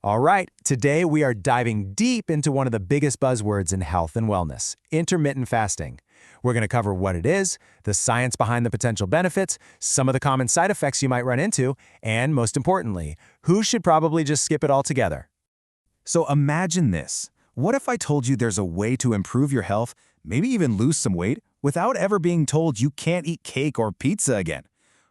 All right, today we are diving deep into one of the biggest buzzwords in health and wellness, intermittent fasting. We're going to cover what it is, the science behind the potential benefits, some of the common side effects you might run into, and most importantly, who should probably just skip it altogether. So imagine this. What if I told you there's a way to improve your health, maybe even lose some weight, without ever being told you can't eat cake or pizza again?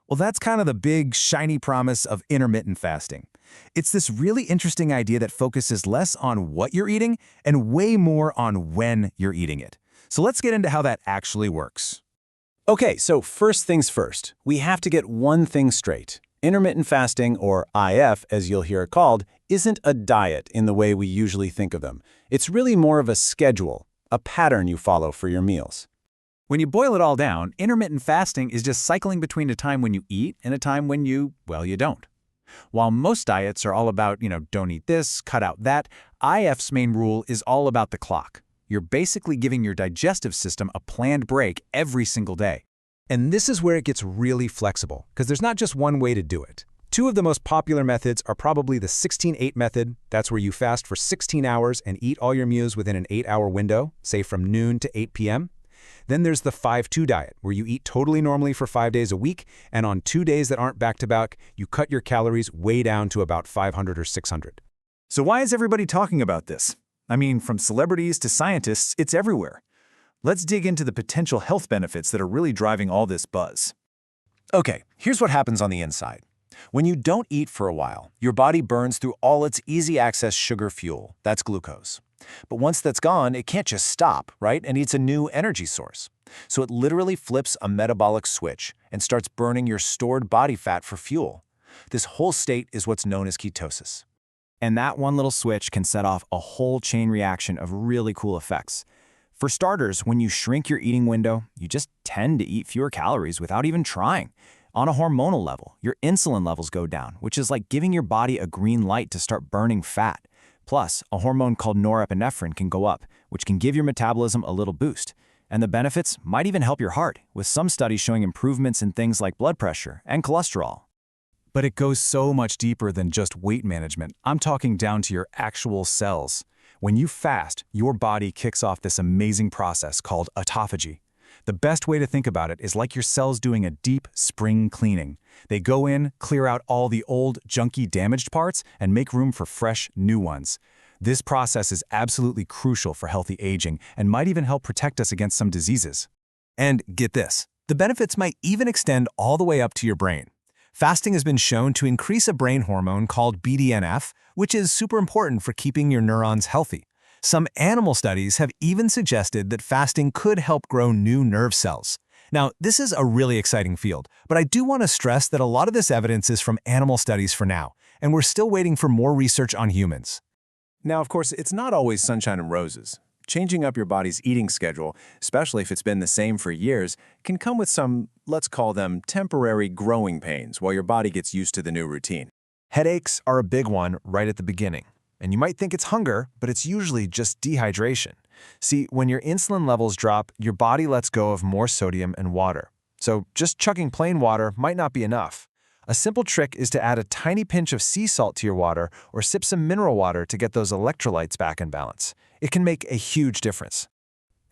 Well, that's kind of the big, shiny promise of intermittent fasting. It's this really interesting idea that focuses less on what you're eating and way more on when you're eating it. So let's get into how that actually works. Okay, so first things first, we have to get one thing straight. Intermittent fasting, or IF as you'll hear it called, isn't a diet in the way we usually think of them. It's really more of a schedule, a pattern you follow for your meals. When you boil it all down, intermittent fasting is just cycling between a time when you eat and a time when you don't. While most diets are all about, don't eat this, cut out that, IF's main rule is all about the clock. You're basically giving your digestive system a planned break every single day. And this is where it gets really flexible, because there's not just one way to do it. Two of the most popular methods are probably the 16-8 method. That's where you fast for 16 hours and eat all your meals within an 8-hour window, say from noon to 8 p.m. Then there's the 5-2 diet, where you eat totally normally for 5 days a week, and on 2 days that aren't back-to-back, you cut your calories way down to about 500 or 600. So why is everybody talking about this? I mean, from celebrities to scientists, it's everywhere. Let's dig into the potential health benefits that are really driving all this buzz. Okay, here's what happens on the inside. When you don't eat for a while, your body burns through all its easy-access sugar fuel, that's glucose. But once that's gone, it can't just stop, right? It needs a new energy source. So it literally flips a metabolic switch and starts burning your stored body fat for fuel. This whole state is what's known as ketosis. And that one little switch can set off a whole chain reaction of really cool effects. For starters, when you shrink your eating window, you just tend to eat fewer calories without even trying. On a hormonal level, your insulin levels go down, which is like giving your body a green light to start burning fat. Plus, a hormone called norepinephrine can go up, which can give your metabolism a little boost. And the benefits might even help your heart, with some studies showing improvements in things like blood pressure and cholesterol. But it goes so much deeper than just weight management. I'm talking down to your actual cells. When you fast, your body kicks off this amazing process called autophagy. The best way to think about it is like your cells doing a deep spring cleaning. They go in, clear out all the old, junky, damaged parts, and make room for fresh, new ones. This process is absolutely crucial for healthy aging and might even help protect us against some diseases. And get this, the benefits might even extend all the way up to your brain. Fasting has been shown to increase a brain hormone called BDNF, which is super important for keeping your neurons healthy. Some animal studies have even suggested that fasting could help grow new nerve cells. Now, this is a really exciting field, but I do want to stress that a lot of this evidence is from animal studies for now, and we're still waiting for more research on humans. Now, of course, it's not always sunshine and roses. Changing up your body's eating schedule, especially if it's been the same for years, can come with some, let's call them, temporary growing pains while your body gets used to the new routine. Headaches are a big one right at the beginning. And you might think it's hunger, but it's usually just dehydration. See, when your insulin levels drop, your body lets go of more sodium and water. So just chugging plain water might not be enough. A simple trick is to add a tiny pinch of sea salt to your water or sip some mineral water to get those electrolytes back in balance. It can make a huge difference.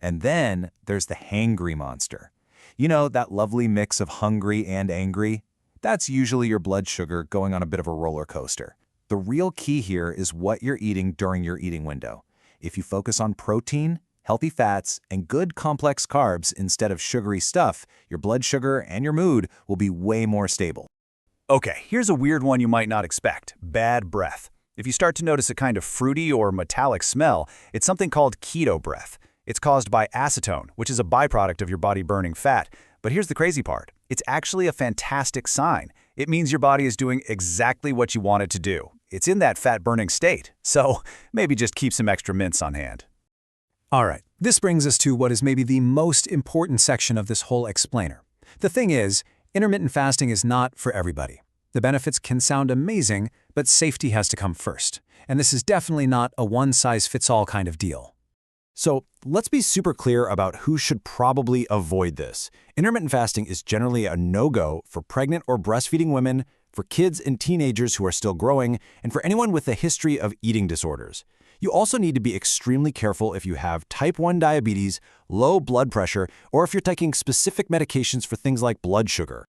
And then there's the hangry monster. You know, that lovely mix of hungry and angry? That's usually your blood sugar going on a bit of a roller coaster. The real key here is what you're eating during your eating window. If you focus on protein, healthy fats, and good complex carbs instead of sugary stuff, your blood sugar and your mood will be way more stable. Okay, here's a weird one you might not expect: bad breath. If you start to notice a kind of fruity or metallic smell, it's something called keto breath. It's caused by acetone, which is a byproduct of your body burning fat. But here's the crazy part. It's actually a fantastic sign. It means your body is doing exactly what you want it to do. It's in that fat-burning state, so maybe just keep some extra mints on hand. All right, this brings us to what is maybe the most important section of this whole explainer. The thing is, intermittent fasting is not for everybody. The benefits can sound amazing, but safety has to come first. And this is definitely not a one-size-fits-all kind of deal. So let's be super clear about who should probably avoid this. Intermittent fasting is generally a no-go for pregnant or breastfeeding women, for kids and teenagers who are still growing, and for anyone with a history of eating disorders. You also need to be extremely careful if you have type 1 diabetes, low blood pressure, or if you're taking specific medications for things like blood sugar.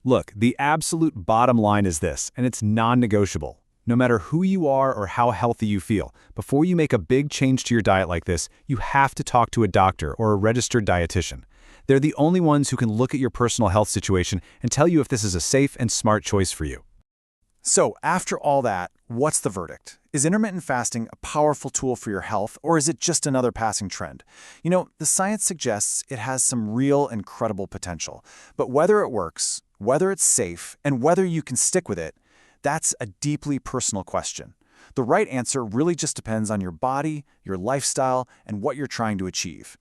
Look, the absolute bottom line is this, and it's non-negotiable. No matter who you are or how healthy you feel, before you make a big change to your diet like this, you have to talk to a doctor or a registered dietitian. They're the only ones who can look at your personal health situation and tell you if this is a safe and smart choice for you. So, after all that, what's the verdict? Is intermittent fasting a powerful tool for your health, or is it just another passing trend? You know, the science suggests it has some real and credible potential. But whether it works, whether it's safe, and whether you can stick with it, that's a deeply personal question. The right answer really just depends on your body, your lifestyle, and what you're trying to achieve.